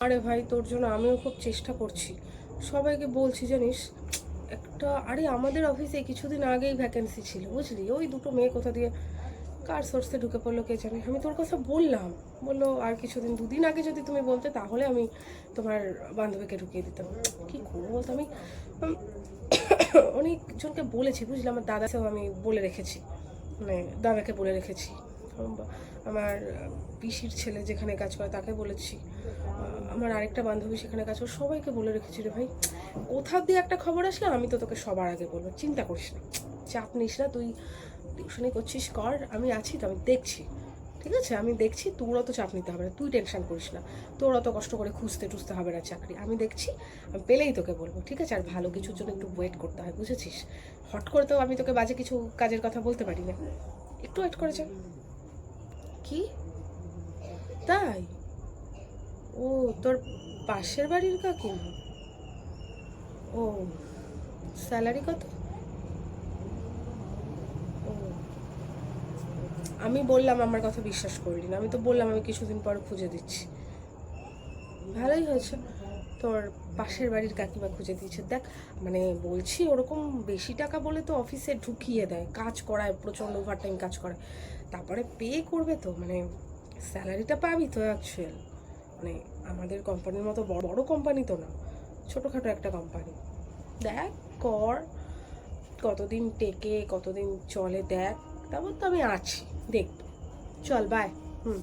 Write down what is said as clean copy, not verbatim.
আরে ভাই, তোর জন্য আমিও খুব চেষ্টা করছি, সবাইকে বলছি জানিস। একটা আরে আমাদের অফিসে কিছুদিন আগেই ভ্যাকেন্সি ছিল, বুঝলি? ওই দুটো মেয়ে কোথা দিয়ে কার সোর্সে ঢুকে পড়লো কে জানে। আমি তোর কথা বললাম, বললো আর কিছুদিন, দুদিন আগে যদি তুমি বলতে তাহলে আমি তোমার বান্ধবীকে ঢুকিয়ে দিতাম। কি করবো বলতো, আমি উম, অনেকজনকে বলেছি, বুঝলি? আমার দাদাকেও আমি বলে রেখেছি, মানে দাদাকে বলে রেখেছি, আমার পিসির ছেলে যেখানে কাজ করে তাকে বলেছি, আমার আরেকটা বান্ধবী সেখানে কাজ করে, সবাইকে বলে রেখেছি রে ভাই। কোথা দিয়ে একটা খবর আসলে আমি তো তোকে সবার আগে বলবো, চিন্তা করিস না, চাপ নিস না। তুই টিউশনি করছিস কর, আমি আছি তো, আমি দেখছি, ঠিক আছে? আমি দেখছি, তোর অত চাপ নিতে হবে না, তুই টেনশন করিস না। তোর অত কষ্ট করে খুঁজতে টুজতে হবে না চাকরি, আমি দেখছি, আমি পেলেই তোকে বলবো, ঠিক আছে? আর ভালো কিছুর জন্য একটু ওয়েট করতে হয়, বুঝেছিস? হট করে তো আমি তোকে বাজে কিছু কাজের কথা বলতে পারি না, একটু ওয়েট করে যা। কি? তাই? ও, তোর পাশের বাড়ির কাকিমা? ও, স্যালারি কত? ও, আমি বললাম আমার কথা বিশ্বাস করলি না, আমি তো বললাম আমি কিছুদিন পর খুঁজে দিচ্ছি। ভালোই হয়েছে, তোর পাশের বাড়ির কাকিমা খুঁজে দিয়েছে। দেখ, মানে বলছি, ওরকম বেশি টাকা বলে তো অফিসে ঢুকিয়ে দেয়, কাজ করায়, প্রচণ্ড ওভারটাইম কাজ করায়, তারপরে পে করবে তো, মানে স্যালারিটা পাবি তো অ্যাকচুয়াল। মানে আমাদের কোম্পানির মতো বড় বড় কোম্পানি তো না, ছোটোখাটো একটা কোম্পানি। দেখ, কর, কতদিন টেকে কতদিন চলে দেখ, তারপর তো আমি আছি, দেখব। চল, বাই। হুম।